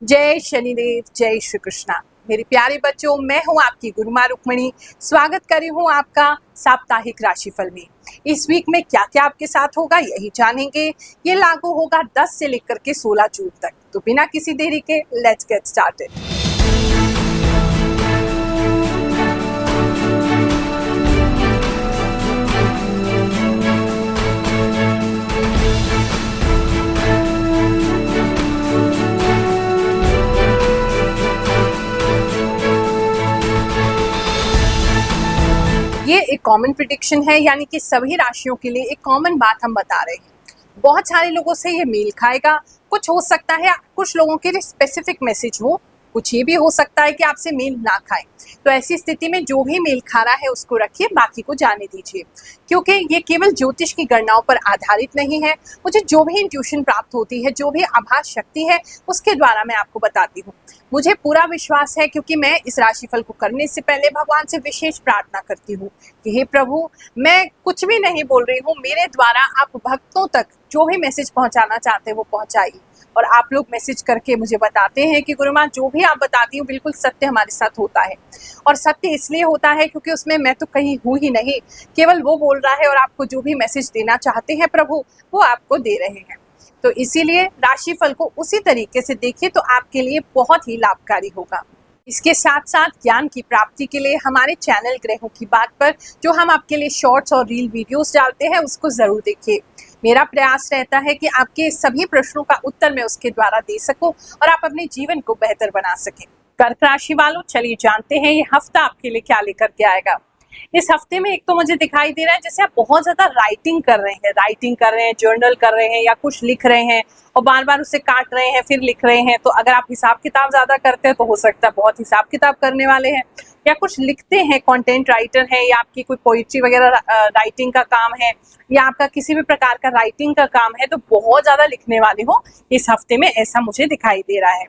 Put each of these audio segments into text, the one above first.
जय शनिदेव, जय श्री कृष्णा। मेरे प्यारे बच्चों, मैं हूं आपकी गुरुमा रुक्मणी। स्वागत करी हूं आपका साप्ताहिक राशिफल में। इस वीक में क्या क्या आपके साथ होगा यही जानेंगे। ये लागू होगा 10 से लेकर के 16 जून तक। तो बिना किसी देरी के लेट्स गेट स्टार्टेड। ये एक कॉमन प्रिडिक्शन है, यानी कि सभी राशियों के लिए एक कॉमन बात हम बता रहे हैं। बहुत सारे लोगों से ये मेल खाएगा। कुछ हो सकता है कुछ लोगों के लिए स्पेसिफिक मैसेज हो, कुछ ये भी हो सकता है कि आपसे मेल ना खाए। तो ऐसी स्थिति में जो भी मेल खा रहा है उसको रखिए, बाकी को जाने दीजिए, क्योंकि ये केवल ज्योतिष की गणनाओं पर आधारित नहीं है। मुझे जो भी इंट्यूशन प्राप्त होती है, जो भी आभास शक्ति है, उसके द्वारा मैं आपको बताती हूँ। मुझे पूरा विश्वास है, क्योंकि मैं इस राशिफल को करने से पहले भगवान से विशेष प्रार्थना करती हूँ कि हे प्रभु, मैं कुछ भी नहीं बोल रही हूँ, मेरे द्वारा आप भक्तों तक जो भी मैसेज पहुंचाना चाहते हैं वो पहुंचाइए। और आप लोग मैसेज करके मुझे बताते हैं कि गुरुमा, जो भी आप बताती हूँ बिल्कुल सत्य हमारे साथ होता है। और सत्य इसलिए होता है क्योंकि उसमें मैं तो कहीं हूँ ही नहीं, केवल वो बोल रहा है और आपको जो भी मैसेज देना चाहते हैं प्रभु, वो आपको दे रहे हैं। तो इसीलिए राशिफल को उसी तरीके से देखिए तो आपके लिए बहुत ही लाभकारी होगा। इसके साथ साथ ज्ञान की प्राप्ति के लिए हमारे चैनल ग्रहों की बात पर जो हम आपके लिए शॉर्ट्स और रील वीडियोस डालते हैं, उसको जरूर देखिए। मेरा प्रयास रहता है कि आपके सभी प्रश्नों का उत्तर मैं उसके द्वारा दे सकूं और आप अपने जीवन को बेहतर बना सकें। कर्क राशि वालों, चलिए जानते हैं ये हफ्ता आपके लिए क्या लेकर के आएगा। इस हफ्ते में एक तो मुझे दिखाई दे रहा है जैसे आप बहुत ज्यादा राइटिंग कर रहे हैं, जर्नल कर रहे हैं या कुछ लिख रहे हैं और बार बार उसे काट रहे हैं, फिर लिख रहे हैं। तो अगर आप हिसाब किताब ज्यादा करते हैं तो हो सकता है बहुत हिसाब किताब करने वाले हैं, या कुछ लिखते हैं, कंटेंट राइटर है, या आपकी कोई पोइट्री वगैरह राइटिंग का काम है, या आपका किसी भी प्रकार का राइटिंग का काम है, तो बहुत ज्यादा लिखने वाले हो इस हफ्ते में, ऐसा मुझे दिखाई दे रहा है।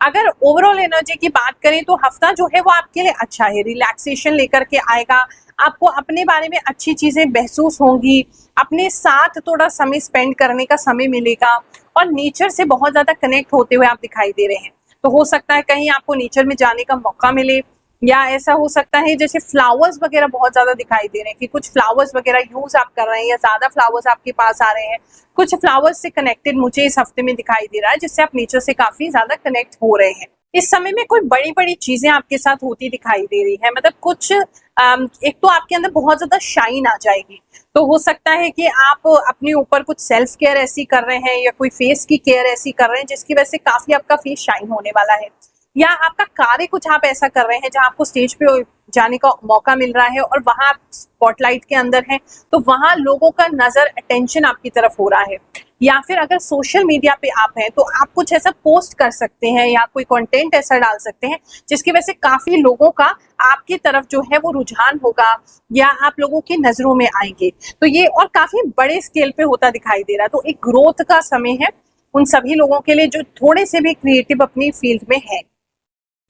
अगर ओवरऑल एनर्जी की बात करें तो हफ्ता जो है वो आपके लिए अच्छा है, रिलैक्सेशन लेकर के आएगा। आपको अपने बारे में अच्छी चीजें महसूस होंगी, अपने साथ थोड़ा समय स्पेंड करने का समय मिलेगा और नेचर से बहुत ज्यादा कनेक्ट होते हुए आप दिखाई दे रहे हैं। तो हो सकता है कहीं आपको नेचर में जाने का मौका मिले, या ऐसा हो सकता है जैसे फ्लावर्स वगैरह बहुत ज्यादा दिखाई दे रहे हैं कि कुछ फ्लावर्स वगैरह यूज आप कर रहे हैं या ज्यादा फ्लावर्स आपके पास आ रहे हैं। कुछ फ्लावर्स से कनेक्टेड मुझे इस हफ्ते में दिखाई दे रहा है, जिससे आप नेचर से काफी ज्यादा कनेक्ट हो रहे हैं। इस समय में कोई बड़ी बड़ी चीजें आपके साथ होती दिखाई दे रही है, मतलब कुछ एक तो आपके अंदर बहुत ज्यादा शाइन आ जाएगी। तो हो सकता है कि आप अपने ऊपर कुछ सेल्फ केयर ऐसी कर रहे हैं या कोई फेस की केयर ऐसी कर रहे हैं जिसकी वजह से काफी आपका फेस शाइन होने वाला है, या आपका कार्य कुछ आप ऐसा कर रहे हैं जहां आपको स्टेज पे जाने का मौका मिल रहा है और वहां आप स्पॉटलाइट के अंदर हैं, तो वहां लोगों का नजर अटेंशन आपकी तरफ हो रहा है। या फिर अगर सोशल मीडिया पे आप हैं तो आप कुछ ऐसा पोस्ट कर सकते हैं या कोई कंटेंट ऐसा डाल सकते हैं जिसकी वजह से काफी लोगों का आपकी तरफ जो है वो रुझान होगा या आप लोगों की नजरों में आएंगे। तो ये और काफी बड़े स्केल पे होता दिखाई दे रहा है। तो एक ग्रोथ का समय है उन सभी लोगों के लिए जो थोड़े से भी क्रिएटिव अपनी फील्ड में है।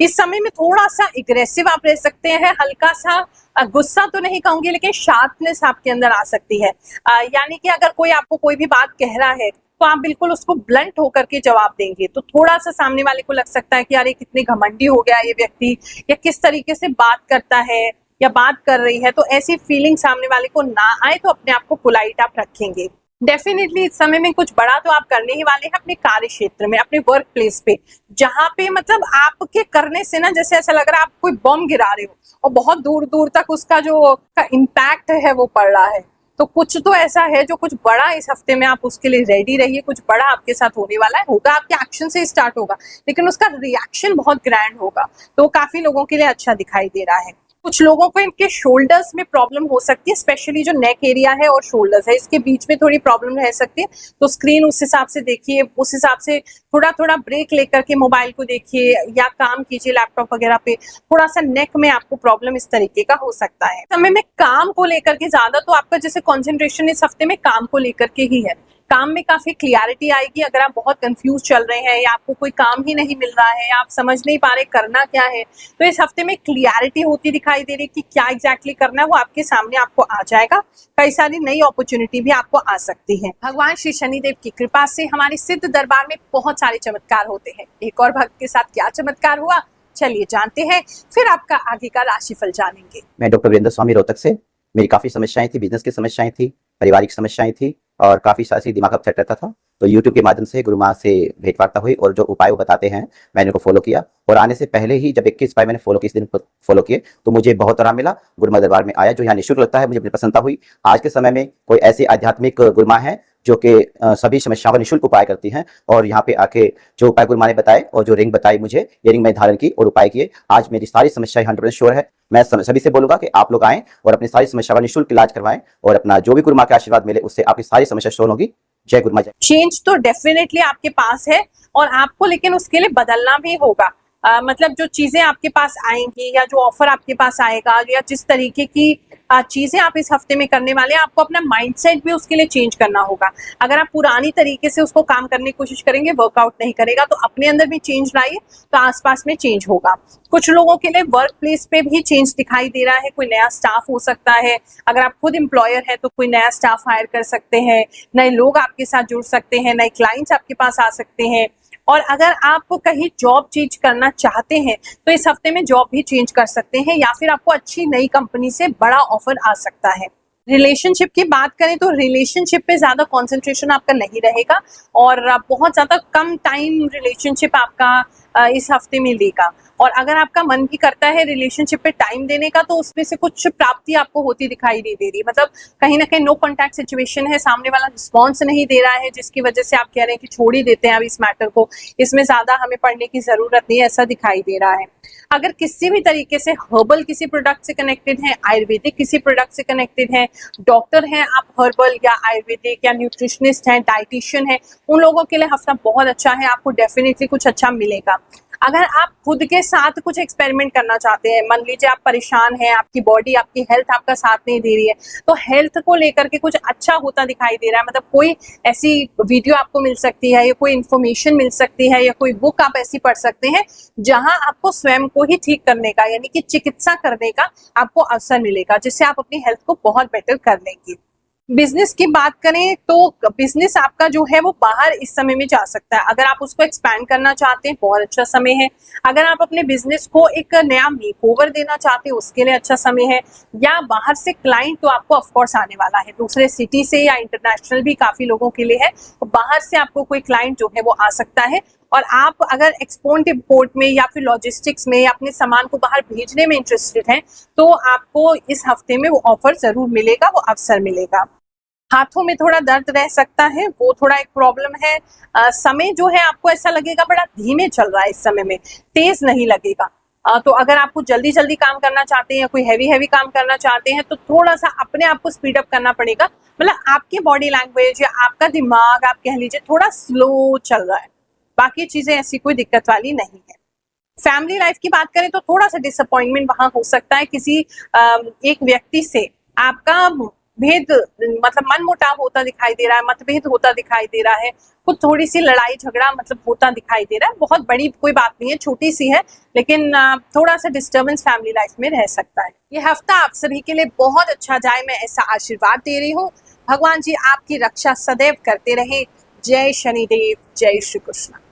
इस समय में थोड़ा सा एग्रेसिव आप रह सकते हैं, हल्का सा गुस्सा तो नहीं कहूंगी लेकिन शार्पनेस आपके अंदर आ सकती है। यानी कि अगर कोई आपको कोई भी बात कह रहा है तो आप बिल्कुल उसको ब्लंट होकर के जवाब देंगे, तो थोड़ा सा सामने वाले को लग सकता है कि यार ये कितने घमंडी हो गया ये व्यक्ति, या किस तरीके से बात करता है या बात कर रही है। तो ऐसी फीलिंग सामने वाले को ना आए तो अपने आप को पोलाइट आप रखेंगे। डेफिनेटली इस समय में कुछ बड़ा तो आप करने ही वाले हैं अपने कार्य क्षेत्र में, अपने वर्क प्लेस पे, जहां पे मतलब आपके करने से ना जैसे ऐसा लग रहा है आप कोई बम गिरा रहे हो और बहुत दूर दूर तक उसका जो इम्पैक्ट है वो पड़ रहा है। तो कुछ तो ऐसा है जो कुछ बड़ा इस हफ्ते में आप उसके लिए रेडी रहिए। कुछ बड़ा आपके साथ होने वाला है, होगा आपके एक्शन से स्टार्ट होगा लेकिन उसका रिएक्शन बहुत ग्रैंड होगा। तो काफी लोगों के लिए अच्छा दिखाई दे रहा है। कुछ लोगों को इनके शोल्डर्स में प्रॉब्लम हो सकती है, स्पेशली जो नेक एरिया है और शोल्डर्स है इसके बीच में थोड़ी प्रॉब्लम रह सकती है। तो स्क्रीन उस हिसाब से देखिए, उस हिसाब से थोड़ा थोड़ा ब्रेक लेकर के मोबाइल को देखिए या काम कीजिए लैपटॉप वगैरह पे। थोड़ा सा नेक में आपको प्रॉब्लम इस तरीके का हो सकता है। समय में काम को लेकर के ज्यादा तो आपका जैसे कॉन्सेंट्रेशन इस हफ्ते में काम को लेकर के ही है, काम में काफी क्लियरिटी आएगी। अगर आप बहुत कंफ्यूज चल रहे हैं या आपको कोई काम ही नहीं मिल रहा है, आप समझ नहीं पा रहे करना क्या है, तो इस हफ्ते में क्लियरिटी होती दिखाई दे रही कि क्या एग्जैक्टली करना है, वो आपके सामने आपको आ जाएगा। कई सारी नई अपॉर्चुनिटी भी आपको आ सकती है। भगवान श्री शनिदेव की कृपा से हमारे सिद्ध दरबार में बहुत सारे चमत्कार होते हैं। एक और भक्त के साथ क्या चमत्कार हुआ, चलिए जानते हैं, फिर आपका आगे का राशिफल जानेंगे। मैं डॉक्टर वीरेंद्र स्वामी रोहतक से। मेरी काफ़ी समस्याएं थी, बिजनेस की समस्याएं थी, पारिवारिक समस्याएं थी और काफ़ी सारी दिमाग अपसेट रहता था। तो यूट्यूब के माध्यम से गुरु माँ से भेंटवार्ता हुई और जो उपाय वो बताते हैं मैंने उनको फॉलो किया। और आने से पहले ही जब 21 उपाय मैंने फॉलो किए, इस दिन फॉलो किए, तो मुझे बहुत आराम मिला। गुरु माँ दरबार में आया जो यहाँ निःशुल्क लगता है, मुझे बड़ी प्रसन्नता हुई। आज के समय में कोई ऐसी आध्यात्मिक गुरु माँ है जो कि सभी समस्याओं का निःशुल्क उपाय करती हैं। और यहाँ पे आके जो उपाय गुरु माँ ने बताए और जो रिंग बताई मुझे, ये रिंग मैं धारण की और उपाय किए। आज मेरी सारी समस्याएं 100% श्योर है। मैं सभी से बोलूंगा कि आप लोग आएं और अपनी सारी समस्या का निःशुल्क इलाज करवाएं और अपना जो भी गुरु माँ के आशीर्वाद मिले उससे आपकी सारी समस्या सॉल्व होगी। जय गुरु माँ जय। चेंज तो डेफिनेटली आपके पास है और आपको लेकिन उसके लिए बदलना भी होगा। मतलब जो चीजें आपके पास आएंगी या जो ऑफर आपके पास आएगा या जिस तरीके की चीजें आप इस हफ्ते में करने वाले हैं, आपको अपना माइंडसेट भी उसके लिए चेंज करना होगा। अगर आप पुरानी तरीके से उसको काम करने की कोशिश करेंगे, वर्कआउट नहीं करेगा, तो अपने अंदर भी चेंज लाइए तो आसपास में चेंज होगा। कुछ लोगों के लिए वर्क प्लेस पे भी चेंज दिखाई दे रहा है। कोई नया स्टाफ हो सकता है, अगर आप खुद एम्प्लॉयर है तो कोई नया स्टाफ हायर कर सकते हैं, नए लोग आपके साथ जुड़ सकते हैं, नए क्लाइंट्स आपके पास आ सकते हैं। और अगर आप कहीं जॉब चेंज करना चाहते हैं तो इस हफ्ते में जॉब भी चेंज कर सकते हैं या फिर आपको अच्छी नई कंपनी से बड़ा ऑफर आ सकता है। रिलेशनशिप की बात करें तो रिलेशनशिप पे ज्यादा कंसंट्रेशन आपका नहीं रहेगा और बहुत ज्यादा कम टाइम रिलेशनशिप आपका इस हफ्ते में लेगा। और अगर आपका मन भी करता है रिलेशनशिप पे टाइम देने का, तो उसमें से कुछ प्राप्ति आपको होती दिखाई नहीं दे रही। मतलब कहीं ना कहीं नो कॉन्टैक्ट सिचुएशन है, सामने वाला रिस्पॉन्स नहीं दे रहा है, जिसकी वजह से आप कह रहे हैं कि छोड़ ही देते हैं अब इस मैटर को, इसमें ज्यादा हमें पढ़ने की जरूरत नहीं है, ऐसा दिखाई दे रहा है। अगर किसी भी तरीके से हर्बल किसी प्रोडक्ट से कनेक्टेड है, आयुर्वेदिक किसी प्रोडक्ट से कनेक्टेड है, डॉक्टर हैं आप, हर्बल या आयुर्वेदिक या न्यूट्रिशनिस्ट हैं, डाइटिशियन है, उन लोगों के लिए हफ्ता बहुत अच्छा है, आपको डेफिनेटली कुछ अच्छा मिलेगा। अगर आप खुद के साथ कुछ एक्सपेरिमेंट करना चाहते हैं, मान लीजिए आप परेशान हैं, आपकी बॉडी, आपकी हेल्थ आपका साथ नहीं दे रही है, तो हेल्थ को लेकर के कुछ अच्छा होता दिखाई दे रहा है। मतलब कोई ऐसी वीडियो आपको मिल सकती है या कोई इन्फॉर्मेशन मिल सकती है या कोई बुक आप ऐसी पढ़ सकते हैं जहां आपको स्वयं को ही ठीक करने का, यानी कि चिकित्सा करने का आपको अवसर मिलेगा, जिससे आप अपनी हेल्थ को बहुत बेटर कर लेंगे। बिजनेस की बात करें तो बिजनेस आपका जो है वो बाहर इस समय में जा सकता है। अगर आप उसको एक्सपैंड करना चाहते हैं, बहुत अच्छा समय है। अगर आप अपने बिजनेस को एक नया मेकओवर देना चाहते हैं, उसके लिए अच्छा समय है। या बाहर से क्लाइंट तो आपको ऑफकोर्स आने वाला है, दूसरे सिटी से या इंटरनेशनल भी काफी लोगों के लिए है, तो बाहर से आपको कोई क्लाइंट जो है वो आ सकता है। और आप अगर एक्सपोर्ट इंपोर्ट में या फिर लॉजिस्टिक्स में या अपने सामान को बाहर भेजने में इंटरेस्टेड हैं, तो आपको इस हफ्ते में वो ऑफर जरूर मिलेगा, वो अवसर मिलेगा। हाथों में थोड़ा दर्द रह सकता है, वो थोड़ा एक प्रॉब्लम है। समय जो है आपको ऐसा लगेगा बड़ा धीमे चल रहा है, इस समय में तेज नहीं लगेगा। तो अगर आपको जल्दी जल्दी काम करना चाहते हैं या कोई हैवी काम करना चाहते हैं, तो थोड़ा सा अपने आप को स्पीड अप करना पड़ेगा। मतलब आपकी बॉडी लैंग्वेज या आपका दिमाग आप कह लीजिए थोड़ा स्लो चल रहा है, बाकी चीजें ऐसी कोई दिक्कत वाली नहीं है। फैमिली लाइफ की बात करें तो थोड़ा सा डिसअपॉइंटमेंट वहां हो सकता है, किसी एक व्यक्ति से आपका भेद, मतलब मन मुटाव होता दिखाई दे रहा है, मतभेद होता दिखाई दे रहा है, कुछ थोड़ी सी लड़ाई झगड़ा मतलब होता दिखाई दे रहा है। बहुत बड़ी कोई बात नहीं है, छोटी सी है, लेकिन थोड़ा सा डिस्टर्बेंस फैमिली लाइफ में रह सकता है। ये हफ्ता आप सभी के लिए बहुत अच्छा जाए, मैं ऐसा आशीर्वाद दे रही हूँ। भगवान जी आपकी रक्षा सदैव करते रहे। जय शनिदेव, जय श्री कृष्ण।